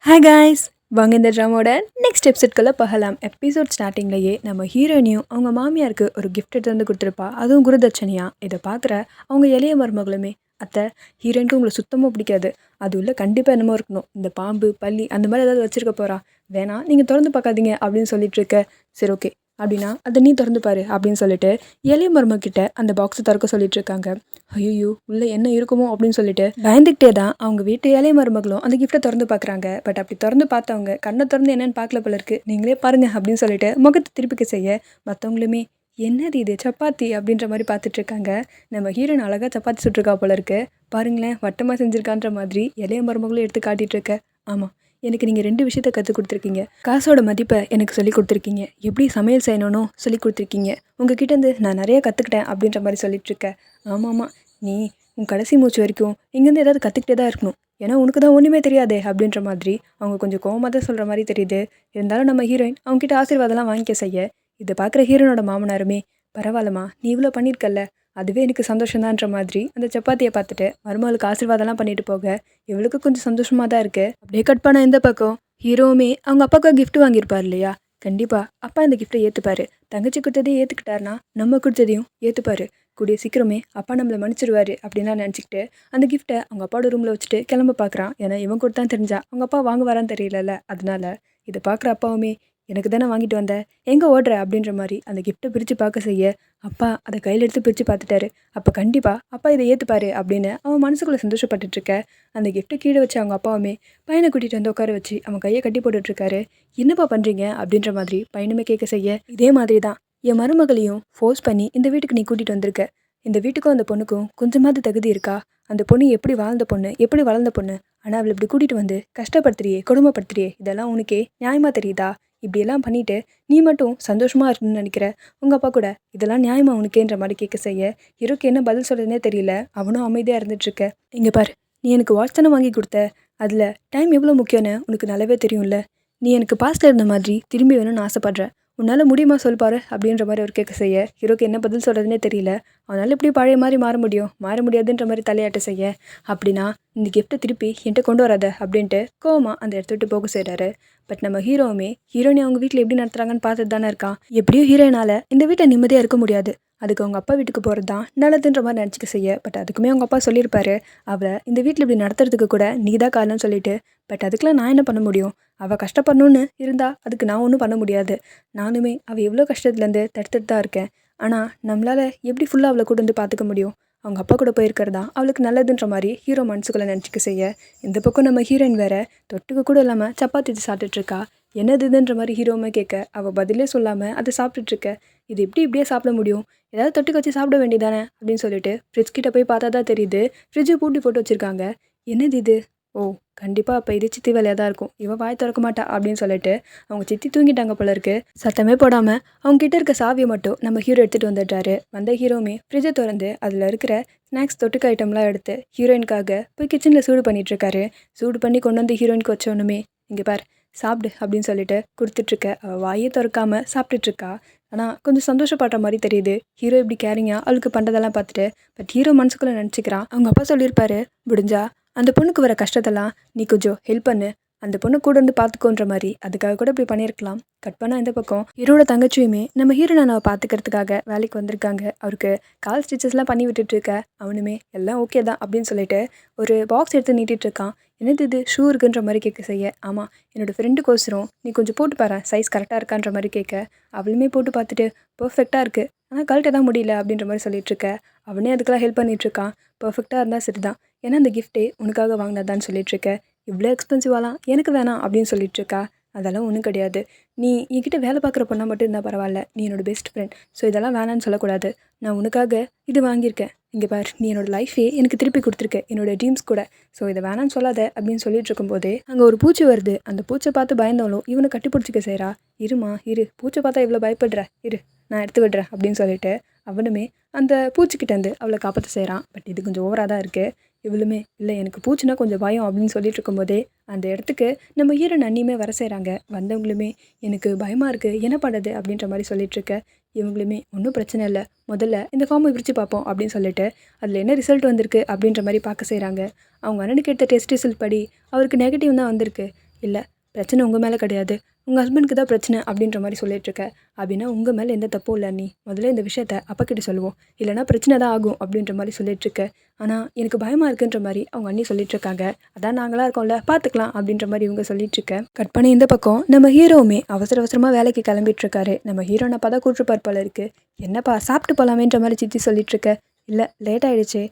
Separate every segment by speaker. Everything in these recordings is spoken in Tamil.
Speaker 1: ஹாய் காய்ஸ், வாங்க இந்த ட்ராமாவோட நெக்ஸ்ட் எபிசோட்குள்ளே போகலாம். எபிசோட் ஸ்டார்டிங்லேயே நம்ம ஹீரோயினையும் அவங்க மாமியாருக்கு ஒரு கிஃப்ட் எடுத்து வந்து கொடுத்துருப்பா, அதுவும் குருதட்சணையா. இதை பார்க்குற அவங்க இளைய மருமகளுமே, அத்தை ஹீரோயினுக்கு உங்களை சுத்தமாக பிடிக்காது, அது உள்ள கண்டிப்பாக என்னமோ இருக்கணும், இந்த பாம்பு பள்ளி அந்த மாதிரி ஏதாவது வச்சுருக்க போகிறா, வேணாம் நீங்கள் திறந்து பார்க்காதீங்க அப்படின்னு சொல்லிட்டு இருக்க. சரி ஓகே அப்படின்னா அதை நீ திறந்து பாரு அப்படின்னு சொல்லிட்டு இளைய மருமகிட்ட அந்த பாக்ஸை திறக்க சொல்லிட்டு இருக்காங்க. ஐயோ உள்ளே என்ன இருக்குமோ அப்படின்னு சொல்லிட்டு பயந்துக்கிட்டே தான் அவங்க வீட்டு இளைய மருமகளும் அந்த கிஃப்ட்டை திறந்து பார்க்குறாங்க. பட் அப்படி திறந்து பார்த்தவங்க கண்ணை திறந்து என்னன்னு பார்க்கல போல இருக்கு, நீங்களே பாருங்க அப்படின்னு சொல்லிட்டு முகத்தை திருப்பிக்க செய்ய மற்றவங்களுமே என்னது இது சப்பாத்தி அப்படின்ற மாதிரி பார்த்துட்டு இருக்காங்க. நம்ம ஹீரோயின் அழகாக சப்பாத்தி சுட்டுருக்கா போல இருக்கு, பாருங்களேன் வட்டமாக செஞ்சுருக்கான்ற மாதிரி இளைய மருமகளும் எடுத்து காட்டிகிட்டு இருக்க. ஆமாம், எனக்கு நீங்கள் 2 விஷயத்த கற்றுக் கொடுத்துருக்கீங்க. காசோட மதிப்பை எனக்கு சொல்லி கொடுத்துருக்கீங்க, எப்படி சமையல் செய்யணும்னு சொல்லி கொடுத்துருக்கீங்க, உங்ககிட்டேருந்து நான் நிறைய கற்றுக்கிட்டேன் அப்படின்ற மாதிரி சொல்லிட்டு இருக்க. ஆமாம், நீ உன் கடைசி மூச்சு வரைக்கும் இங்கேருந்து ஏதாவது கற்றுக்கிட்டே தான் இருக்கணும், ஏன்னா உனக்கு தான் ஒன்றுமே தெரியாதே அப்படின்ற மாதிரி அவங்க கொஞ்சம் கோவமாக தான் சொல்கிற மாதிரி தெரியுது. இருந்தாலும் நம்ம ஹீரோயின் அவங்ககிட்ட ஆசீர்வாதம்லாம் வாங்கிக்க செய்ய இதை பார்க்குற ஹீரோனோட மாமனாருமே, பரவாயில்லம்மா நீ இவ்வளோ பண்ணியிருக்கல்ல, அதுவே எனக்கு சந்தோஷம்தான்ற மாதிரி அந்த சப்பாத்தியை பார்த்துட்டு மருமகளுக்கு ஆசீர்வாதம்லாம் பண்ணிட்டு போக இவளுக்கு கொஞ்சம் சந்தோஷமாக தான் இருக்குது. அப்படியே கட் பண்ண இந்த பக்கம் ஹீரோவுமே அவங்க அப்பாவுக்கு கிஃப்ட் வாங்கியிருப்பார் இல்லையா, கண்டிப்பாக அப்பா இந்த கிஃப்ட்டை ஏற்றுப்பார், தங்கச்சி கொடுத்ததையும் ஏற்றுக்கிட்டாருனா நம்ம கொடுத்ததையும் ஏற்றுப்பார், கூடிய சீக்கிரமே அப்பா நம்மளை மன்னிச்சிடுவார் அப்படின்லாம் நினச்சிக்கிட்டு அந்த கிஃப்ட்டை அவங்க அப்பாவோட ரூமில் வச்சுட்டு கிளம்ப பார்க்குறான். ஏன்னா இவன் கொடுத்தான் தெரிஞ்சா அவங்க அப்பா வாங்க வரான்னு தெரியலல்ல, அதனால இதை பார்க்குற அப்பாவுமே எனக்கு தானே வாங்கிட்டு வந்த, எங்கே ஓடுற அப்படின்ற மாதிரி அந்த கிஃப்ட்டை பிரித்து பார்க்க செய்ய அப்பா அதை கையில் எடுத்து பிரித்து பார்த்துட்டாரு. அப்போ கண்டிப்பாக அப்பா இதை ஏற்றுப்பாரு அப்படின்னு அவன் மனசுக்குள்ளே சந்தோஷப்பட்டுட்ருக்க. அந்த கிஃப்ட்டை கீழே வச்சு அவங்க அப்பாவுமே பையனை கூட்டிகிட்டு வந்து உட்கார வச்சு அவன் கையை கட்டி போட்டுட்ருக்காரு. என்னப்பா பண்ணுறீங்க அப்படின்ற மாதிரி பையனுமே கேட்க செய்ய இதே மாதிரி தான் என் மருமகளையும் ஃபோர்ஸ் பண்ணி இந்த வீட்டுக்கு நீ கூட்டிகிட்டு வந்திருக்க, இந்த வீட்டுக்கும் அந்த பொண்ணுக்கும் கொஞ்சமாவது தகுதி இருக்கா, அந்த பொண்ணு எப்படி வாழ்ந்த பொண்ணு எப்படி வளர்ந்த பொண்ணு, ஆனால் அவளை இப்படி கூட்டிகிட்டு வந்து கஷ்டப்படுத்துறியே கொடுமைப்படுத்துறியே, இதெல்லாம் உனக்கே நியாயமாக தெரியுதா, இப்படியெல்லாம் பண்ணிவிட்டு நீ மட்டும் சந்தோஷமாக இருக்கணும்னு நினைக்கிற, உங்கள் அப்பா கூட இதெல்லாம் நியாயமா உனக்கேன்ற மாதிரி கேட்க செய்ய ஹீரோக்கு என்ன பதில் சொல்கிறதுனே தெரியல. அவனும் அமைதியாக இருந்துகிட்ருக்க. இங்கே பாரு, நீ எனக்கு வாட்ச் தானே வாங்கி கொடுத்த, அதில் டைம் எவ்வளோ முக்கியம்னு உனக்கு நல்லாவே தெரியும்ல, நீ எனக்கு பாஸ்ட்டில் இருந்த மாதிரி திரும்பி வேணும்னு ஆசைப்பட்றேன், உன்னால் முடியுமா சொல்பாரு அப்படின்ற மாதிரி அவர் கேட்க செய்ய ஹீரோக்கு என்ன பதில் சொல்கிறதுனே தெரியல. அவனால் எப்படி பழைய மாதிரி மாற முடியாதுன்ற மாதிரி தலையாட்ட செய்ய, அப்படின்னா இந்த கிஃப்ட்டை திருப்பி என்கிட்ட கொண்டு வராத அப்படின்ட்டு கோவமாக அந்த இடத்த விட்டு போக செய்கிறாரு. பட் நம்ம ஹீரோவுமே ஹீரோயினை அவங்க வீட்டில் எப்படி நடத்துகிறாங்கன்னு பார்த்துட்டு தானே இருக்கான். எப்படியும் ஹீரோயினால் இந்த வீட்டில் நிம்மதியாக இருக்க முடியாது, அதுக்கு அவங்க அப்பா வீட்டுக்கு போகிறது தான் நல்லதுன்ற மாதிரி நினச்சிக்க செய்ய. பட் அதுக்குமே அவங்க அப்பா சொல்லியிருப்பாரு, அவளை இந்த வீட்டில் இப்படி நடத்துறதுக்கு கூட நீ தான் காரணம்னு சொல்லிட்டு. பட் அதுக்கெலாம் நான் என்ன பண்ண முடியும், அவள் கஷ்டப்படணுன்னு இருந்தால் அதுக்கு நான் ஒன்றும் பண்ண முடியாது, நானுமே அவள் எவ்வளோ கஷ்டத்துலேருந்து தடுத்துட்டு தான் இருக்கேன், ஆனால் நம்மளால் எப்படி ஃபுல்லாக அவளை கூட வந்து பார்த்துக்க முடியும், அவங்க அப்பா கூட போயிருக்கிறதா அவளுக்கு நல்லதுன்ற மாதிரி ஹீரோ மனசுக்குள்ளே நினச்சிக்க செய்ய. இந்த பக்கம் நம்ம ஹீரோயின் வேற தொட்டுக்க கூட இல்லாமல் சப்பாத்தி சாப்பிட்டுட்ருக்கா. என்னது இதுன்ற மாதிரி ஹீரோவுமே கேட்க அவள் பதிலே சொல்லாமல் அதை சாப்பிட்டுட்ருக்க. இது இப்படியே சாப்பிட முடியும், ஏதாவது தொட்டுக்க வச்சு சாப்பிட வேண்டியதானே அப்படின்னு சொல்லிட்டு ஃப்ரிட்ஜ் கிட்ட போய் பார்த்தா தான் தெரியுது ஃப்ரிட்ஜை பூட்டி போட்டு வச்சுருக்காங்க. என்னது இது, ஓ கண்டிப்பாக அப்போ இது சித்தி வேலையாக தான் இருக்கும், இவன் வாய் திறக்க மாட்டா அப்படின்னு சொல்லிட்டு அவங்க சித்தி தூங்கிட்டாங்க போல இருக்கு. சத்தமே போடாமல் அவங்க கிட்ட இருக்க சாவியை மட்டும் நம்ம ஹீரோ எடுத்துகிட்டு வந்துடுறாரு. வந்த ஹீரோவுமே ஃப்ரிட்ஜை திறந்து அதில் இருக்கிற ஸ்நாக்ஸ் தொட்டுக்க ஐட்டம்லாம் எடுத்து ஹீரோயினுக்காக போய் கிச்சனில் சூடு பண்ணிகிட்ருக்காரு. சூடு பண்ணி கொண்டு வந்து ஹீரோயினுக்கு வச்சோன்னுமே இங்கே பார் சாப்பிடு அப்படின்னு சொல்லிட்டு கொடுத்துட்ருக்க. அவள் வாயே திறக்காமல் சாப்பிட்டுட்ருக்கா. ஆனால் கொஞ்சம் சந்தோஷப்படுற மாதிரி தெரியுது ஹீரோ இப்படி கேரிங்காக அவளுக்கு பண்ணுறதெல்லாம் பார்த்துட்டு. பட் ஹீரோ மனசுக்குள்ளே நினச்சிக்கிறான், அவங்க அப்பா சொல்லியிருப்பாரு, முடிஞ்சா அந்த பொண்ணுக்கு வர கஷ்டத்தெல்லாம் நீ கொஞ்சம் ஹெல்ப் பண்ணு, அந்த பொண்ணு கூட இருந்து பார்த்துக்கோன்ற மாதிரி, அதுக்காக கூட இப்படி பண்ணியிருக்கலாம். கட் பண்ணால் இந்த பக்கம் ஹீரோட தங்கச்சியுமே நம்ம ஹீரோனை பார்த்துக்கிறதுக்காக வேலைக்கு வந்திருக்காங்க. அவருக்கு கால் ஸ்டிச்சஸ்லாம் பண்ணி விட்டுட்ருக்க. அவனுமே எல்லாம் ஓகே தான் அப்படின்னு சொல்லிட்டு ஒரு பாக்ஸ் எடுத்து நீட்டிகிட்டு இருக்கான். என்னது இது ஷூ இருக்குன்ற மாதிரி கேட்க செய்ய, ஆமாம் என்னோடய ஃப்ரெண்டுக்கோசரம் நீ கொஞ்சம் போட்டு பாரு சைஸ் கரெக்டாக இருக்கான்ற மாதிரி கேட்க, அவளுமே போட்டு பார்த்துட்டு பர்ஃபெக்டாக இருக்குது, ஆனால் கழட்ட தான் முடியல அப்படின்ற மாதிரி சொல்லிகிட்ருக்க. அவனே அதுக்கெல்லாம் ஹெல்ப் பண்ணிகிட்ருக்கான். பர்ஃபெக்டாக இருந்தால் சரி தான், ஏன்னா அந்த கிஃப்ட்டே உனக்காக வாங்கினதான்னு சொல்லிகிட்ருக்க, இவ்வளோ எக்ஸ்பென்சிவாலாம் எனக்கு வேணாம் அப்படின்னு சொல்லிகிட்ருக்கா. அதெல்லாம் ஒன்றும் கிடையாது, நீ என்கிட்ட வேலை பார்க்குற பொண்ணா மட்டும் இருந்தால் பரவாயில்ல, நீ என்னோடய பெஸ்ட் ஃப்ரெண்ட், ஸோ இதெல்லாம் வேணான்னு சொல்லக்கூடாது, நான் உனக்காக இது வாங்கியிருக்கேன், இங்கே பார் நீ என்னோடய லைஃபே எனக்கு திருப்பி கொடுத்துருக்க, என்னோடய ட்ரீம்ஸ் கூட, ஸோ இதை வேணான்னு சொல்லாத அப்படின்னு சொல்லிட்டு இருக்கும்போதே அங்கே ஒரு பூச்சி வருது. அந்த பூச்சை பார்த்து பயந்தாலும் இவனை கட்டி பிடிச்சிக்க செய்கிறா. இருமா இரு, பூச்சை பார்த்தா இவ்வளோ பயப்படுற, இரு நான் எடுத்து விடுறேன் அப்படின்னு சொல்லிட்டு அவனுமே அந்த பூச்சிக்கிட்டேருந்து அவளை காப்பாற்ற செய்கிறான். பட் இது கொஞ்சம் ஓவராக தான் இருக்குது. இவளுமே இல்லை எனக்கு பூச்சினா கொஞ்சம் பயம் அப்படின்னு சொல்லிட்டு இருக்கும்போதே அந்த இடத்துக்கு நம்ம ஹீரோயின் அண்ணியுமே வர செய்கிறாங்க. வந்தவங்களுமே எனக்கு பயமாக இருக்குது என்ன பண்ணுறது அப்படின்ற மாதிரி சொல்லிகிட்ருக்க. இவங்களுமே ஒன்றும் பிரச்சனை இல்லை, முதல்ல இந்த ஃபார்மை பிரித்து பார்ப்போம் அப்படின்னு சொல்லிட்டு அதில் என்ன ரிசல்ட் வந்திருக்கு அப்படின்ற மாதிரி பார்க்க செய்கிறாங்க. அவங்க அண்ணனுக்கு எடுத்த டெஸ்ட் ரிசல்ட் படி அவருக்கு நெகட்டிவ் தான் வந்திருக்கு. இல்லை பிரச்சனை உங்கள் மேலே கிடையாது, உங்கள் ஹஸ்பண்டுக்கு தான் பிரச்சனை அப்படின்ற மாதிரி சொல்லிட்டுருக்க. அப்படின்னா உங்கள் மேலே எந்த தப்பும் இல்லை, நீ முதல்ல இந்த விஷயத்த அப்பாக்கிட்ட சொல்லுவோம், இல்லைனா பிரச்சனை தான் ஆகும் அப்படின்ற மாதிரி சொல்லிட்டுருக்க. ஆனால் எனக்கு பயமாக இருக்குன்ற மாதிரி அவங்க அண்ணி சொல்லிட்டுருக்காங்க. அதான் நாங்களாம் இருக்கோம்ல, பார்த்துக்கலாம் அப்படின்ற மாதிரி இவங்க சொல்லிட்டுருக்க. கட் பண்ணி இந்த பக்கம் நம்ம ஹீரோவுமே அவசர அவசரமாக வேலைக்கு கிளம்பிட்டுருக்காரு. நம்ம ஹீரோனை பார்த்தா கூட்டுப்பார் போல இருக்குது. என்னப்பா சாப்பிட்டு போகலாமேன்ற மாதிரி சித்தி சொல்லிட்டுருக்க. இல்லை லேட் ஆகிடுச்சு,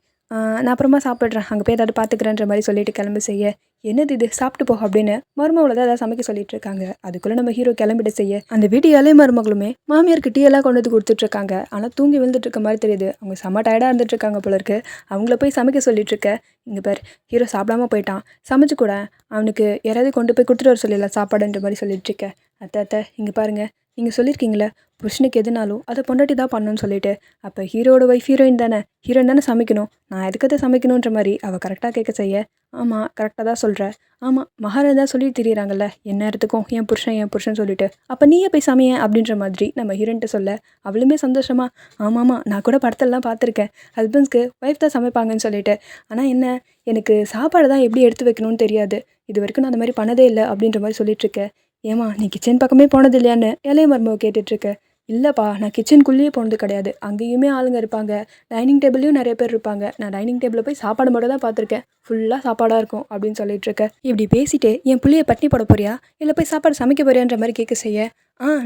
Speaker 1: நான் அப்புறமா சாப்பிட்றேன், அங்கே போய் ஏதாவது பார்த்துக்கிறேன்ற மாதிரி சொல்லிட்டு கிளம்பு செய்ய. என்னது இது சாப்பிட்டு போ அப்படின்னு மருமகளை தான் ஏதாவது சமைக்க சொல்லிட்டு இருக்காங்க. அதுக்குள்ளே நம்ம ஹீரோ கிளம்பிட்டு செய்ய அந்த வீட்டு இலைய மருமகளுமே மாமியாருக்கு டீ எல்லாம் கொண்டு வந்து கொடுத்துட்ருக்காங்க. ஆனால் தூங்கி விழுந்துட்டு இருக்க மாதிரி தெரியுது. அவங்க செம்ம டயர்டாக இருந்துட்டு இருக்காங்க போல இருக்கு. அவங்கள போய் சமைக்க சொல்லிட்டு இருக்க. இங்கே பேர் ஹீரோ சாப்பிடாம போயிட்டான், சமைச்சு கூட அவனுக்கு யாராவது கொண்டு போய் கொடுத்துட்டு வர சொல்லிடலாம் சாப்பாடுன்ற மாதிரி சொல்லிட்டு இருக்க. அத்தை இங்கே பாருங்கள், நீங்கள் சொல்லியிருக்கீங்களே புருஷனுக்கு எதுனாலும் அதை பொண்டாட்டி தான் பண்ணணும்னு சொல்லிட்டு, அப்போ ஹீரோட ஒய்ஃப் ஹீரோயின் தானே சமைக்கணும், நான் எதுக்கத்தை சமைக்கணுன்ற மாதிரி அவள் கரெக்டாக கேட்க செய்ய. ஆமாம் கரெக்டாக தான் சொல்கிற, ஆமாம் மகாராஜா தான் சொல்லிட்டு தெரியுறாங்கல்ல என் நேரத்துக்கும் என் புருஷன் சொல்லிட்டு, அப்போ நீயே போய் சமையன் அப்படின்ற மாதிரி நம்ம ஹீரோன்ட்டு சொல்ல. அவளுமே சந்தோஷமா ஆமாம்மா நான் கூட படத்தெல்லாம் பார்த்துருக்கேன், ஹஸ்பண்ட்ஸ்க்கு ஒய்ஃப் தான் சமைப்பாங்கன்னு சொல்லிட்டு. ஆனால் என்ன, எனக்கு சாப்பாடு தான் எப்படி எடுத்து வைக்கணும்னு தெரியாது, இது வரைக்கும் நான் அந்த மாதிரி பண்ணதே இல்லை அப்படின்ற மாதிரி சொல்லிட்டுருக்கேன். ஏமா நீ கிச்சன் பக்கமே போனது இல்லையான்னு இளைய மருமக கேட்டுட்ருக்க. இல்லைப்பா நான் கிச்சனுக்குள்ளேயே போனது கிடையாது, அங்கேயுமே ஆளுங்க இருப்பாங்க, டைனிங் டேபிள்லையும் நிறைய பேர் இருப்பாங்க, நான் டைனிங் டேபிளில் போய் சாப்பாடு மட்டும் தான் பார்த்துருக்கேன், ஃபுல்லாக சாப்பாடாக இருக்கும் அப்படின்னு சொல்லிட்டுருக்க. இப்படி பேசிட்டு என் பிள்ளைய பட்டினி போட போறியா இல்லை போய் சாப்பாடு சமைக்க போறியான்ற மாதிரி கேட்க செய்ய.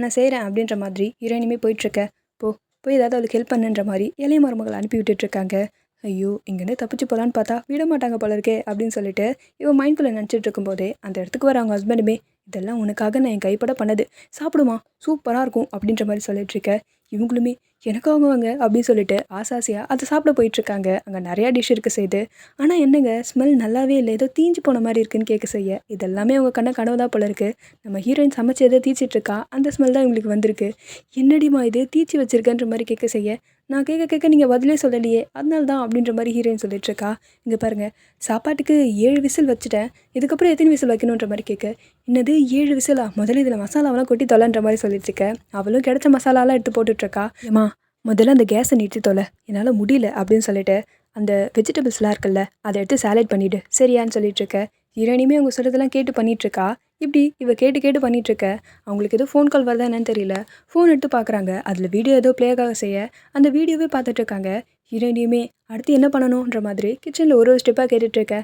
Speaker 1: நான் செய்கிறேன் அப்படின்ற மாதிரி இறைனிமே போயிட்டுருக்க. போய் ஏதாவது அவளுக்கு ஹெல்ப் பண்ணுன்ற மாதிரி இளைய மருமகளை அனுப்பி விட்டுட்ருக்காங்க. ஐயோ இங்கேருந்து தப்பிச்சு போகலான்னு பார்த்தா விட மாட்டாங்க போல இருக்கே அப்படின்னு சொல்லிட்டு இவன் மைண்ட்குள்ளே நினச்சிட்டு இருக்கும்போதே அந்த இடத்துக்கு வர அவங்க ஹஸ்பண்டுமே, இதெல்லாம் உனக்காக நான் என் கைப்பட பண்ணது, சாப்பிடுமா சூப்பராக இருக்கும் அப்படின்ற மாதிரி சொல்லிட்டுருக்க. இவங்களுமே எனக்காக வாங்க அப்படின்னு சொல்லிட்டு ஆசாசியாக அதை சாப்பிட போயிட்டுருக்காங்க. அங்கே நிறையா டிஷ் இருக்குது செய்து. ஆனால் என்னங்க ஸ்மெல் நல்லாவே இல்லை, ஏதோ தீஞ்சு போன மாதிரி இருக்குன்னு கேட்க செய்ய. இதெல்லாமே அவங்க கனவு தான் போல இருக்குது. நம்ம ஹீரோயின் சமைச்சு எதோ தீச்சிட்ருக்கா, அந்த ஸ்மெல் தான் இவங்களுக்கு வந்திருக்கு. என்னடிமா இது தீச்சி வச்சுருக்கேன்ற மாதிரி கேட்க செய்ய. நான் கேட்க நீங்கள் பதிலே சொல்லலையே அதனால தான் அப்படின்ற மாதிரி ஹீரோயின் சொல்லிட்டுருக்கா. இங்கே பாருங்கள் சாப்பாட்டுக்கு 7 விசில் வச்சுட்டேன், இதுக்கப்புறம் எத்தனை விசில் வைக்கணுன்ற மாதிரி கேட்க. என்னது 7 விசிலா, முதல்ல இதில் மசாலாவெல்லாம் கொட்டி தொலைன்ற மாதிரி சொல்லிட்டுருக்க. அவளும் கிடைச்ச மசாலாலாம் எடுத்து போட்டுட்ருக்கா. ஏமா முதல்ல அந்த கேஸை நிறுத்தி தொலை, என்னால் முடியல அப்படின்னு சொல்லிட்டு அந்த வெஜிடபிள்ஸ்லாம் இருக்குல்ல அதை எடுத்து சாலட் பண்ணிவிடு சரியான்னு சொல்லிட்டுருக்க. ஹீரோயினுமே அவங்க சொல்கிறதெல்லாம் கேட்டு பண்ணிகிட்ருக்கா. இப்படி இவ கேட்டு பண்ணிகிட்ருக்க. அவங்களுக்கு ஏதோ ஃபோன் கால் வருதா என்னன்னு தெரியல. ஃபோன் எடுத்து பார்க்குறாங்க, அதில் வீடியோ ஏதோ ப்ளேக்காக செய்ய அந்த வீடியோவே பார்த்துட்ருக்காங்க. ஹீரோயினியுமே அடுத்து என்ன பண்ணணுன்ற மாதிரி கிச்சனில் ஒரு ஸ்டெப்பாக கேட்டுட்ருக்க.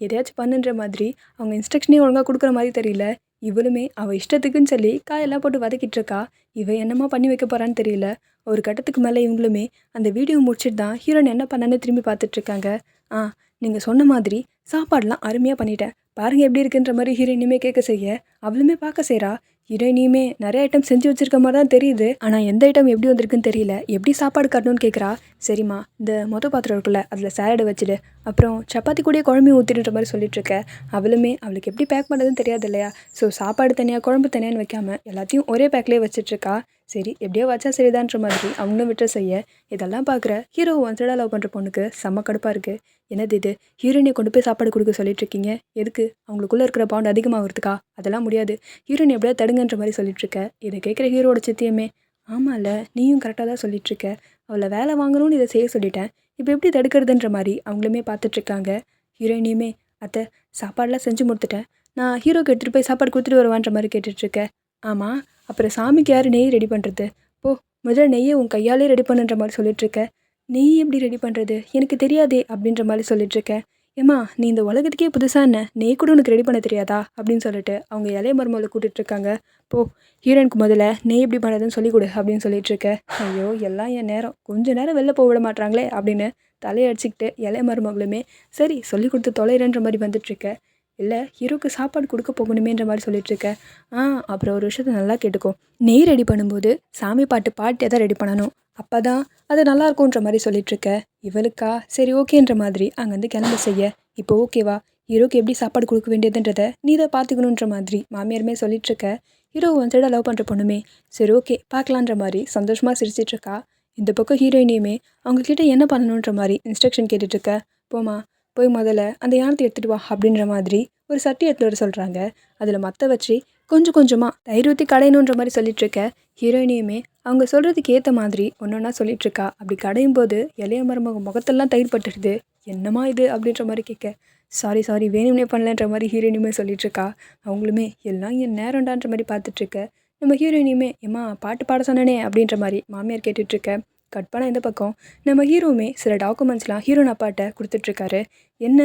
Speaker 1: எதையாச்சும் பண்ணுன்ற மாதிரி அவங்க இன்ஸ்ட்ரக்ஷனே ஒழுங்காக கொடுக்குற மாதிரி தெரியல. இவளுமே அவள் இஷ்டத்துக்குன்னு சொல்லி காயெல்லாம் போட்டு வதக்கிட்டு இருக்கா. இவன் என்னமா பண்ணி வைக்க போகிறான்னு தெரியல. ஒரு கட்டத்துக்கு மேலே இவங்களுமே அந்த வீடியோ முடிச்சுட்டு தான் ஹீரோயின் என்ன பண்ணான்னு திரும்பி பார்த்துட்ருக்காங்க. நீங்கள் சொன்ன மாதிரி சாப்பாடெலாம் அருமையாக பண்ணிட்டேன், பாருங்கள் எப்படி இருக்குன்ற மாதிரி ஹீரோயினுமே கேட்க செய்ய. அவளுமே பார்க்க செய்கிறா. ஹீரோயினியுமே நிறைய ஐட்டம் செஞ்சு வச்சுருக்க மாதிரி தான் தெரியுது. ஆனால் எந்த ஐட்டம் எப்படி வந்திருக்குன்னு தெரியல. எப்படி சாப்பாடு கட்டணும்னு கேட்குறா. சரிம்மா இந்த பாத்திரம் இருக்குல்ல அதில் சேலடை வச்சுடு, அப்புறம் சப்பாத்தி கூட குழம்பு ஊற்றிடுன்ற மாதிரி சொல்லிட்டுருக்க. அவளுமே அவளுக்கு எப்படி பேக் பண்ணுறதுன்னு தெரியாது இல்லையா. ஸோ சாப்பாடு தனியாக குழம்பு தனியான்னு வைக்காமல் எல்லாத்தையும் ஒரே பேக்லேயே வச்சிட்ருக்கா. சரி எப்படியோ வச்சா சரிதான்ற மாதிரி அவங்களும் விட்டு செய்ய. இதெல்லாம் பார்க்குற ஹீரோ ஒன் சைடாக லவ் பண்ணுற பொண்ணுக்கு செம்ம கடுப்பாக இருக்குது. என்னது இது, ஹீரோயினை கொண்டு போய் சாப்பாடு கொடுக்க சொல்லிட்டுருக்கீங்க, எதுக்கு அவங்களுக்குள்ளே இருக்கிற பாண்ட் அதிகமாகிறதுக்கா, அதெல்லாம் முடியாது, ஹீரோயின் எப்படியா தடுங்கன்ற மாதிரி சொல்லிட்டுருக்க. இதை கேட்குற ஹீரோட சித்தியமே, ஆமாம்ல நீயும் கரெக்டாக தான் சொல்லிட்டுருக்க, அவளை வேலை வாங்கணும்னு இதை செய்ய சொல்லிட்டேன், இப்போ எப்படி தடுக்கிறதுன்ற மாதிரி அவங்களுமே பார்த்துட்ருக்காங்க. ஹீரோயினையுமே அத்தை சாப்பாடெலாம் செஞ்சு கொடுத்துட்டேன், நான் ஹீரோக்கு எடுத்துகிட்டு போய் சாப்பாடு கொடுத்துட்டு வருவான்ற மாதிரி கேட்டுட்ருக்கேன். ஆமாம் அப்புறம் சாமிக்கு யார் நெய் ரெடி பண்ணுறது, முதல்ல நெய்யை உன் கையாலே ரெடி பண்ணுன்ற மாதிரி சொல்லிட்டுருக்க. நெய் எப்படி ரெடி பண்ணுறது எனக்கு தெரியாதே அப்படின்ற மாதிரி சொல்லிட்டுருக்கேன். ஏம்மா நீ இந்த உலகத்துக்கே புதுசாக என்ன, நெய் கூட உனக்கு ரெடி பண்ண தெரியாதா அப்படின்னு சொல்லிட்டு அவங்க இளைய மருமகளை கூட்டிகிட்ருக்காங்க. ஹீரோயினுக்கு முதல்ல நெய் எப்படி பண்ணுறதுன்னு சொல்லிக் கொடு அப்படின்னு சொல்லிட்டுருக்க. ஐயோ எல்லாம் என் நேரம், கொஞ்சம் நேரம் வெளில போக விட மாட்டாங்களே அப்படின்னு தலையடிச்சிக்கிட்டு இளைய மருமகளுமே சரி சொல்லி கொடுத்து தொலைறன்ற மாதிரி வந்துட்டுருக்க. இல்லை ஹீரோக்கு சாப்பாடு கொடுக்க போகணுமேன்ற மாதிரி சொல்லிட்டுருக்க. அப்புறம் ஒரு விஷயத்த நல்லா கேட்டுக்கோ, நெய் ரெடி பண்ணும்போது சாமி பாட்டு தான் ரெடி பண்ணணும், அப்போ தான் அது நல்லாயிருக்குன்ற மாதிரி சொல்லிட்டுருக்க. இவளுக்கா சரி ஓகேன்ற மாதிரி அங்கேருந்து கிளம்ப செய்ய. இப்போ ஓகேவா, ஹீரோக்கு எப்படி சாப்பாடு கொடுக்க வேண்டியதுன்றதை நீ தான் பார்த்துக்கணுன்ற மாதிரி மாமியாருமே சொல்லிட்டுருக்க. ஹீரோ ஒன் சைடாக லவ் பண்ணுற பொண்ணுமே சரி ஓகே பார்க்கலான்ற மாதிரி சந்தோஷமாக சிரிச்சிட்ருக்கா. இந்த பக்கம் ஹீரோயினையுமே அவங்கக்கிட்ட என்ன பண்ணணுன்ற மாதிரி இன்ஸ்ட்ரக்ஷன் கேட்டுட்ருக்க. போய் முதல்ல அந்த யானத்தை எடுத்துகிட்டு வா அப்படின்ற மாதிரி ஒரு சட்டி எடுத்துகிட்டு வர சொல்கிறாங்க. அதில் மற்ற வச்சு கொஞ்சம் கொஞ்சமாக தயிர் ஊற்றி கடையணுன்ற மாதிரி சொல்லிட்டுருக்க. ஹீரோயினையுமே அவங்க சொல்கிறதுக்கு ஏற்ற மாதிரி ஒன்று ஒன்றா சொல்லிகிட்ருக்கா. அப்படி கடையும் போது இளைய மருமக முகத்தெல்லாம் தயிர் பட்டுடுது. என்னம்மா இது அப்படின்ற மாதிரி கேட்க. சாரி சாரி வேணும்னே பண்ணலன்ற மாதிரி ஹீரோயினுமே சொல்லிட்டுருக்கா. அவங்களுமே எல்லாம் என் நேரம்டான்ற மாதிரி பார்த்துட்ருக்க. நம்ம ஹீரோயினியுமே ஏம்மா பாட்டு பாட சொன்னனே அப்படின்ற மாதிரி மாமியார் கேட்டுட்ருக்க. கட் பண்ண இந்த பக்கம் நம்ம ஹீரோவுமே சில டாக்குமெண்ட்ஸ்லாம் ஹீரோயின் அப்பாட்ட கொடுத்துட்ருக்காரு. என்ன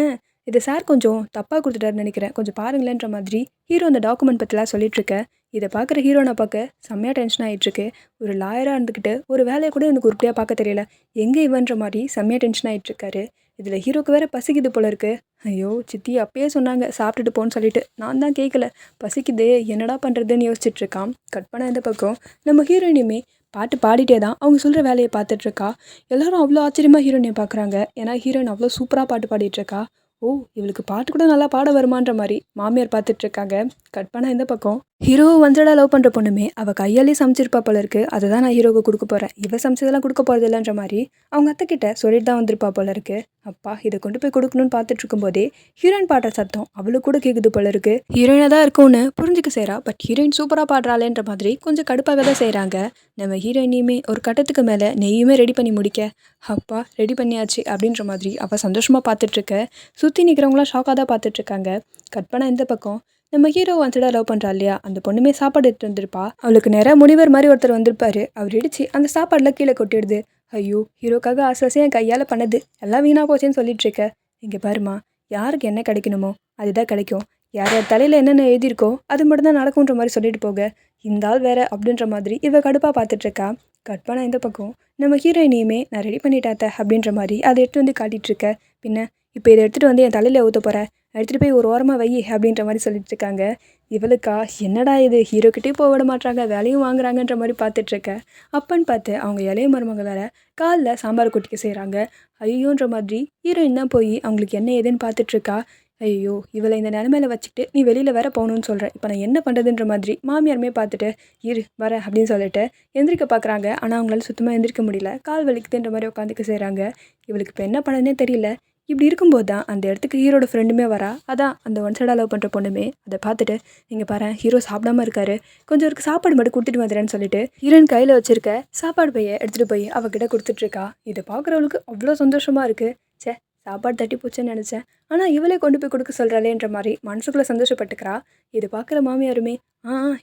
Speaker 1: இதை சார் கொஞ்சம் தப்பாக கொடுத்துட்டாருன்னு நினைக்கிறேன், கொஞ்சம் பாருங்களேன்ற மாதிரி ஹீரோ அந்த டாக்குமெண்ட் பற்றிலாம் சொல்லிட்டுருக்க. இதை பார்க்குற ஹீரோனை பார்க்க செம்மையாக டென்ஷன் ஆகிட்டுருக்கு. ஒரு லாயராக இருந்துக்கிட்டு ஒரு வேலையை கூட எனக்கு உருப்படியாக பார்க்க தெரியல, எங்கே இவன்ற மாதிரி செம்மையாக டென்ஷன் ஆகிட்டுருக்காரு. இதில் ஹீரோக்கு வேறு பசிக்குது போல இருக்குது. ஐயோ சித்தி அப்பயே சொன்னாங்க சாப்பிட்டுட்டு போன்னு சொல்லிட்டு, நான் தான் கேட்கல, பசிக்குது என்னடா பண்ணுறதுன்னு யோசிச்சுட்ருக்கான். கட் பண்ண இந்த பக்கம் நம்ம ஹீரோயினுமே பாட்டு பாடிட்டே தான் அவங்க சொல்கிற வேலையை பார்த்துட்ருக்கா. எல்லோரும் அவ்வளோ ஆச்சரியமாக ஹீரோயினை பார்க்குறாங்க. ஏன்னா ஹீரோயின் அவ்வளோ சூப்பராக பாட்டு பாடிட்டுருக்கா. ஓ இவளுக்கு பாட்டு கூட நல்லா பாட வருமான்ற மாதிரி மாமியார் பார்த்துட்ருக்காங்க. கட் பண்ண இந்த பக்கம் ஹீரோவை ஒன்சைடாக லவ் பண்ணுற பொண்ணுமே அவள் கையாலே சமைச்சிருப்பா போல இருக்குது, அதை தான் நான் ஹீரோவுக்கு கொடுக்க போகிறேன், இவ சமைச்சதெல்லாம் கொடுக்க போகிறது இல்லைன்ற மாதிரி அவங்க அத்தைக்கிட்ட சொல்லிட்டு தான் வந்திருப்பா போல இருக்குது. அப்பா இதை கொண்டு போய் கொடுக்கணும்னு பார்த்துட்டு இருக்கும்போதே ஹீரோயின் பாடுற சத்தம் அவளுக்கு கூட கேட்குது போல இருக்குது. ஹீரோயினாக தான் இருக்கும்னு புரிஞ்சுக்க செய்கிறா. பட் ஹீரோயின் சூப்பராக பாடுறாளேன்ற மாதிரி கொஞ்சம் கடுப்பாக தான் செய்கிறாங்க. நம்ம ஹீரோயினையுமே ஒரு கட்டத்துக்கு மேலே நெய்யுமே ரெடி பண்ணி முடிக்க, அப்பா ரெடி பண்ணியாச்சு அப்படின்ற மாதிரி அவள் சந்தோஷமாக பார்த்துட்ருக்க. சுற்றி நிற்கிறவங்களாம் ஷாக்காக தான் பார்த்துட்ருக்காங்க. கட் பண்ண இந்த பக்கம் நம்ம ஹீரோ ஒன்சைடாக லவ் பண்ணுறா இல்லையா, அந்த பொண்ணுமே சாப்பாடு எடுத்துட்டு வந்திருப்பா. அவளுக்கு நேராக முனிவர் மாதிரி ஒருத்தர் வந்திருப்பாரு. அவர் இடிச்சு அந்த சாப்பாடுலாம் கீழே கொட்டிடுது. ஐயோ ஹீரோக்காக ஆசை என் கையால் பண்ணது எல்லாம் வீணாக போச்சேன்னு சொல்லிட்டு இருக்க. இங்கே பாருமா, யாருக்கு என்ன கிடைக்கணுமோ அதுதான் கிடைக்கும், யார் யார் தலையில் என்னென்ன எழுதியிருக்கோ அது மட்டும் தான் நடக்குன்ற மாதிரி சொல்லிட்டு போக, இந்த ஆள் வேற அப்படின்ற மாதிரி இவ கடுப்பாக பார்த்துட்ருக்கா. கட் பண்ண இந்த பக்கம் நம்ம ஹீரோயினையுமே நான் ரெடி பண்ணிட்டாத்த அப்படின்ற மாதிரி அதை எடுத்து வந்து காட்டிகிட்ருக்க. பின்ன இப்போ இதை எடுத்துகிட்டு வந்து என் தலையில் ஊற்ற போகிறேன், எடுத்துகிட்டு போய் ஒரு ஓரமாக வை அப்படின்ற மாதிரி சொல்லிட்டு இருக்காங்க. இவளுக்கா என்னடா இது ஹீரோக்கிட்டே போக விட மாட்டாங்க, வேலையும் வாங்குறாங்கன்ற மாதிரி பார்த்துட்ருக்க. அப்பன்னு பார்த்து அவங்க இளைய மருமக வேற காலில் சாம்பார் கொட்டிக்க செய்கிறாங்க. ஐயோன்ற மாதிரி ஹீரோயின் தான் போய் அவங்களுக்கு என்ன ஏதுன்னு பார்த்துட்ருக்கா. ஐயோ இவளை இந்த நிலமையில வச்சுக்கிட்டு நீ வெளியில் வேற போகணுன்னு சொல்கிறேன், இப்போ நான் என்ன பண்ணுறதுன்ற மாதிரி மாமியாருமே பார்த்துட்டு இரு வர அப்படின்னு சொல்லிட்டு எந்திரிக்க பார்க்குறாங்க. ஆனால் அவங்களால சுத்தமாக எந்திரிக்க முடியல, கால் வலிக்குதுன்ற மாதிரி உட்காந்துக்க செய்கிறாங்க. இவளுக்கு இப்போ என்ன பண்ணதுனே தெரியல. இப்படி இருக்கும்போது தான் அந்த இடத்துக்கு ஹீரோட ஃப்ரெண்டுமே வரா. அதான் அந்த ஒன் சைடாக லவ் பண்ணுற பொண்ணுமே அதை பார்த்துட்டு, நீங்கள் பாரு ஹீரோ சாப்பிடாம இருக்காரு, கொஞ்சம் ஒரு சாப்பாடு மட்டும் கொடுத்துட்டு வந்துடுறேன்னு சொல்லிட்டு ஹீரோயின் கையில் வச்சிருக்க சாப்பாடு பையை எடுத்துகிட்டு போய் அவகிட்ட கொடுத்துட்ருக்கா. இதை பார்க்குறவளுக்கு அவ்வளோ சந்தோஷமாக இருக்குது. சே சாப்பாடு தட்டி போச்சுன்னு நினச்சேன், ஆனால் இவளே கொண்டு போய் கொடுக்க சொல்கிறாளேன்ற மாதிரி மனசுக்குள்ளே சந்தோஷப்பட்டுக்கிறா. இது பார்க்குற மாமியாருமே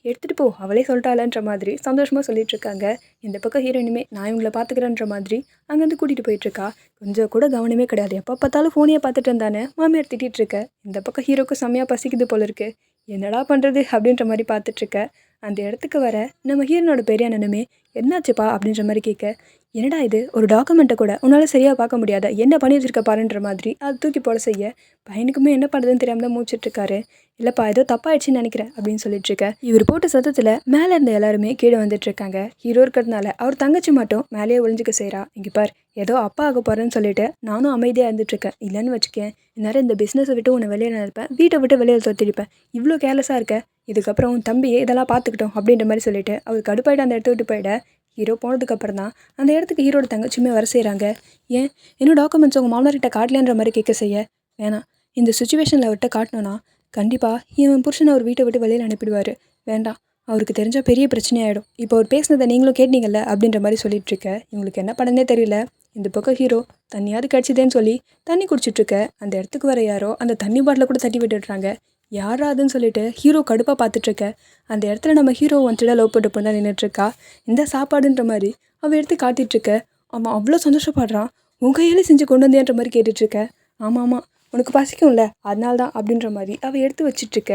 Speaker 1: எடுத்துகிட்டு போ அவளே சொல்லிட்டாளன்ற மாதிரி சந்தோஷமாக சொல்லிகிட்ருக்காங்க. இந்த பக்கம் ஹீரோயினுமே நான் இவங்களை பார்த்துக்கிறேன்ற மாதிரி அங்கேருந்து கூட்டிகிட்டு போயிட்டுருக்கா. கொஞ்சம் கூட கவனமே கிடையாது, எப்போ பார்த்தாலும் ஃபோனையே பார்த்துட்டு இருந்தானே மாமியார் திட்டிகிட்ருக்க. இந்த பக்கம் ஹீரோக்கு செம்மையாக பசிக்குது போல இருக்குது, என்னடா பண்ணுறது அப்படின்ற மாதிரி பார்த்துட்ருக்க. அந்த இடத்துக்கு வர நம்ம ஹீரோனோட பெரிய அண்ணனுமே என்னாச்சுப்பா அப்படின்ற மாதிரி கேட்க, என்னடா இது ஒரு டாக்குமெண்ட்டை கூட உன்னால் சரியாக பார்க்க முடியாத, என்ன பண்ணி வச்சிருக்க பாருன்ற மாதிரி அது தூக்கி போட செய்ய பையனுக்குமே என்ன பண்ணுறதுன்னு தெரியாமல் தான் மூச்சிட்ருக்காரு. இல்லைப்பா ஏதோ தப்பாயிடுச்சின்னு நினைக்கிறேன் அப்படின்னு சொல்லிட்டுருக்க. இவர் போட்ட சத்தத்தில் மேலே இருந்த எல்லாருமே கீழே வந்துட்டுருக்காங்க. ஹீரோ இருக்கிறதுனால அவர் தங்கச்சி மட்டும் மேலேயே ஒழிஞ்சிக்க செய்கிறா. இங்கே பார் ஏதோ அப்பா ஆக போகிறேன்னு சொல்லிட்டு நானும் அமைதியாக இருந்துட்டுருக்கேன், இல்லைன்னு வச்சுக்கேன் இந்நேரம் இந்த பிஸ்னஸை விட்டு உன்னை வெளியே நினைப்பேன், வீட்டை விட்டு வெளியில் தொத்திருப்பேன், இவ்வளோ கேர்லெஸ்ஸாக இருக்க, இதுக்கப்புறம் உன் தம்பியே இதெல்லாம் பார்த்துக்கிட்டோம் அப்படின்ற மாதிரி சொல்லிட்டு அவர் கடுப்பாயிட்டு அந்த இடத்த விட்டு போயிட. ஹீரோ போனதுக்கப்புறம் தான் அந்த இடத்துக்கு ஹீரோட தங்கச்சியுமே வர செய்கிறாங்க. ஏன் இன்னும் டாக்குமெண்ட்ஸ் உங்கள் மாமனார்கிட்ட காட்டலன்ற மாதிரி கேட்க செய்ய, வேணாம் இந்த சுச்சுவேஷனில் அவர்கிட்ட காட்டினோன்னா கண்டிப்பாக இவன் புருஷனை அவர் வீட்டை விட்டு வெளியில் அனுப்பிடுவார், வேண்டாம் அவருக்கு தெரிஞ்சால் பெரிய பிரச்சனையாயிடும், இப்போ அவர் பேசினதை நீங்களும் கேட்டீங்கல்ல அப்படின்ற மாதிரி சொல்லிகிட்ருக்க. இவங்களுக்கு என்ன பண்ணனே தெரியல. இந்த பக்கம் ஹீரோ தண்ணியாவது கிடச்சிதேன்னு சொல்லி தண்ணி குடிச்சிட்ருக்க. அந்த இடத்துக்கு வர யாரோ அந்த தண்ணி பாட்டில் கூட தட்டி விட்டுடுறாங்க. யாராதுன்னு சொல்லிட்டு ஹீரோ கடுப்பாக பார்த்துட்ருக்க. அந்த இடத்துல நம்ம ஹீரோ ஒன்சைடாக லவ் பண்ண பொண்ணு தான் நின்றுட்டுருக்கா. இந்த சாப்பாடுன்ற மாதிரி அவள் எடுத்து காட்டிகிட்ருக்க. அவன் அவ்வளோ சந்தோஷப்படுறான். உன் கையாலே செஞ்சு கொண்டு வந்தேன்ற மாதிரி கேட்டுட்ருக்க. ஆமாம் உனக்கு பசிக்கும்ல அதனால தான் அப்படின்ற மாதிரி அவள் எடுத்து வச்சிட்ருக்க.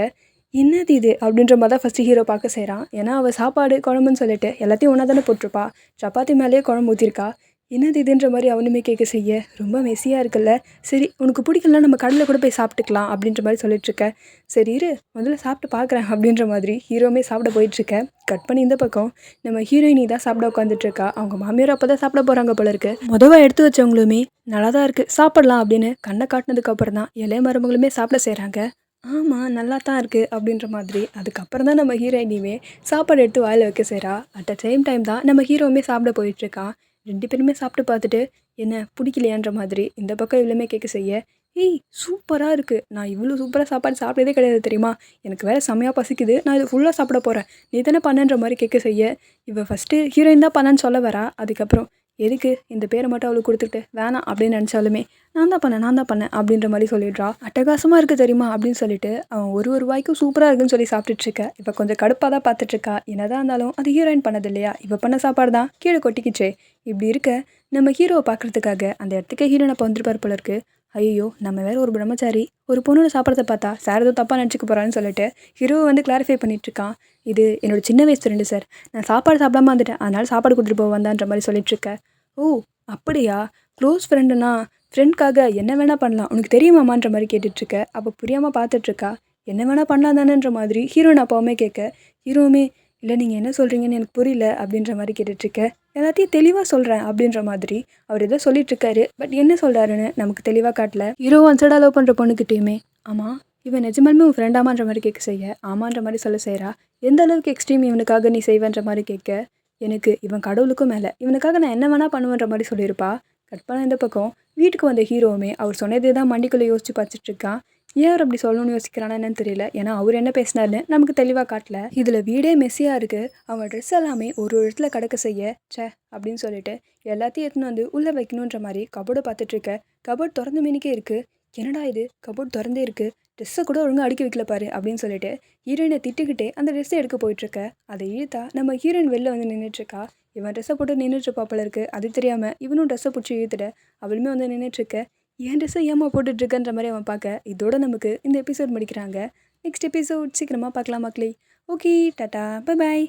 Speaker 1: என்னது இது அப்படின்ற மாதிரி தான் ஃபஸ்ட்டு ஹீரோ பார்க்க செய்கிறான். ஏன்னா அவள் சாப்பாடு குழம்புன்னு சொல்லிட்டு எல்லாத்தையும் ஒன்றா தானே போட்டிருப்பா, சப்பாத்தி மேலேயே குழம்பு ஊற்றிருக்கா. என்னது இதுன்ற மாதிரி அவனுமே கேட்க செய்ய ரொம்ப மெஸ்ஸியாக இருக்குல்ல, சரி உனக்கு பிடிக்கலனா நம்ம கடையில் கூட போய் சாப்பிட்டுக்கலாம் அப்படின்ற மாதிரி சொல்லிட்டுருக்க. சரி இரு முதல்ல சாப்பிட்டு பார்க்குறேன் அப்படின்ற மாதிரி ஹீரோமே சாப்பிட போயிட்டுருக்க. கட் பண்ணி இந்த பக்கம் நம்ம ஹீரோயினி தான் சாப்பிட உட்காந்துட்ருக்கா. அவங்க மாமியார் அப்போ தான் சாப்பிட போகிறாங்க போல இருக்குது. மொதவாக எடுத்து வச்சவங்களுமே நல்லா தான் இருக்குது சாப்பிட்லாம் அப்படின்னு கண்ணை காட்டினதுக்கப்புறம் தான் இளைய மருமகளுமே சாப்பிட செய்கிறாங்க. ஆமாம் நல்லா தான் இருக்குது அப்படின்ற மாதிரி அதுக்கப்புறம் தான் நம்ம ஹீரோயினியுமே சாப்பாடு எடுத்து வாயில் வைக்க செய்கிறா. அட் த சேம் டைம் தான் நம்ம ஹீரோவுமே சாப்பிட போயிட்டுருக்கான். 2 பேருமே சாப்பிட்டு பார்த்துட்டு என்ன பிடிக்கலையான்ற மாதிரி இந்த பக்கம் இவ்வளோமே கேட்க செய்ய, ஏய் சூப்பராக இருக்குது, நான் இவ்வளோ சூப்பராக சாப்பாடு சாப்பிட்டதே கிடையாது தெரியுமா, எனக்கு வேறு செம்மையாக பசிக்குது, நான் இது ஃபுல்லாக சாப்பிட போகிறேன், நீ தானே பண்ணன்ற மாதிரி கேட்க செய்ய, இவள் ஃபஸ்ட்டு ஹீரோயின் தான் பண்ணான்னு சொல்ல வரா. அதுக்கப்புறம் எதுக்கு இந்த பேரை மட்டும் அவளுக்கு கொடுத்துட்டு வேணாம் அப்படின்னு நினச்சாலுமே நான் தான் பண்ணேன் அப்படின்ற மாதிரி சொல்லிடுறா. அட்டகாசமாக இருக்குது தெரியுமா அப்படின்னு சொல்லிட்டு அவன் ஒரு வாய்க்கும் சூப்பராக இருக்குன்னு சொல்லி சாப்பிட்டுட்டு இருக்க. இப்போ கொஞ்சம் கடுப்பாக தான் பார்த்துட்டு இருக்கா. என்னதான் இருந்தாலும் அது ஹீரோயின் பண்ணது இல்லையா, இவ பண்ண சாப்பாடு தான் கீழே கொட்டிக்கிச்சே. இப்படி இருக்க நம்ம ஹீரோவை பார்க்கறதுக்காக அந்த இடத்துக்கே ஹீரோனை இப்போ வந்துருப்பார் போல இருக்கு. ஐயோ நம்ம வேற ஒரு பிரம்மச்சாரி ஒரு பொண்ணோட சாப்பிட்றத பார்த்தா சார் ஏதோ தப்பாக நினச்சிக்க போகிறான்னு சொல்லிட்டு ஹீரோவை வந்து கிளாரிஃபை பண்ணிட்டு இருக்கான். இது என்னோட சின்ன வயசு ஃப்ரெண்டு சார், நான் சாப்பாடு சாப்பிடாம வந்துட்டேன், அதனால சாப்பாடு கொடுத்துட்டு போவாந்தான்ற மாதிரி சொல்லிட்டு இருக்க. ஓ அப்படியா, க்ளோஸ் ஃப்ரெண்டுனா ஃப்ரெண்ட்காக என்ன வேணால் பண்ணலாம் உனக்கு தெரியுமாமான்ற மாதிரி கேட்டுட்ருக்க. அப்போ புரியாமல் பார்த்துட்ருக்கா. என்ன வேணால் பண்ணலாம் தானேன்ற மாதிரி ஹீரோயின் அப்பாவுமே கேட்க, ஹீரோவுமே இல்லை நீங்கள் என்ன சொல்கிறீங்கன்னு எனக்கு புரியல அப்படின்ற மாதிரி கேட்டுட்ருக்க. எல்லாத்தையும் தெளிவாக சொல்கிறேன் அப்படின்ற மாதிரி அவர் ஏதோ சொல்லிட்டுருக்காரு. பட் என்ன சொல்கிறாருன்னு நமக்கு தெளிவாக காட்டல. ஹீரோ ஒன்சைடாக லவ் பண்ணுற பொண்ணுக்கிட்டேயுமே ஆமாம் இவன் நிஜமாலுமே உன் ஃப்ரெண்டாமான்ற மாதிரி கேட்க செய்ய ஆமான்ற மாதிரி சொல்ல செய்கிறா. எந்த அளவுக்கு எக்ஸ்ட்ரீம் இவனுக்காக நீ செய்வேன்ற மாதிரி கேட்க, எனக்கு இவன் கடவுளுக்கும் மேலே இவனுக்காக நான் என்ன வேணால் பண்ணுவேன்ற மாதிரி சொல்லியிருப்பா. கட் பண்ண இந்த பக்கம் வீட்டுக்கு வந்த ஹீரோவுமே அவர் சொன்னதே தான் மண்டிக்குள்ளே யோசிச்சு பார்த்துட்ருக்கான். ஏன் அவர் அப்படி சொல்லணும்னு யோசிக்கிறானா என்னன்னு தெரியல. ஏன்னா அவர் என்ன பேசினார்னு நமக்கு தெளிவாக காட்டல. இதில் வீடே மெஸ்ஸியாக இருக்குது. அவங்க ட்ரெஸ் எல்லாமே ஒரு இடத்துல கடக்க செய்ய சே அப்படின்னு சொல்லிட்டு எல்லாத்தையும் எடுத்துன்னு வந்து உள்ளே வைக்கணுன்ற மாதிரி கபோர்டை பார்த்துட்ருக்க. கபோர்ட் திறந்த மீனிக்கே இருக்குது. என்னடா இது கபோர்ட் திறந்தே இருக்குது, ட்ரெஸ்ஸை கூட ஒழுங்காக அடுக்கி வைக்கல பாரு அப்படின்னு சொல்லிட்டு ஹீரோயினை திட்டுக்கிட்டே அந்த ட்ரெஸ்ஸை எடுக்க போயிட்டுருக்க. அதை இழுத்தா நம்ம ஹீரோயின் வெளில வந்து நின்றுட்டுருக்கா. இவன் ட்ரெஸ்ஸை போட்டு நின்றுட்டுருப்பா போல இருக்குது. அது தெரியாமல் இவனும் ட்ரெஸ்ஸை பிடிச்சி இழுத்துட அவளுமே வந்து நின்றுட்டுருக்க. என் ட்ரெஸ்ஸை ஏமா போட்டுட்ருக்கன்ற மாதிரி அவன் பார்க்க. இதோட நமக்கு இந்த எபிசோட் முடிக்கிறாங்க. நெக்ஸ்ட் எபிசோட் சீக்கிரமாக பார்க்கலாம் மக்களே. Okay tata bye bye.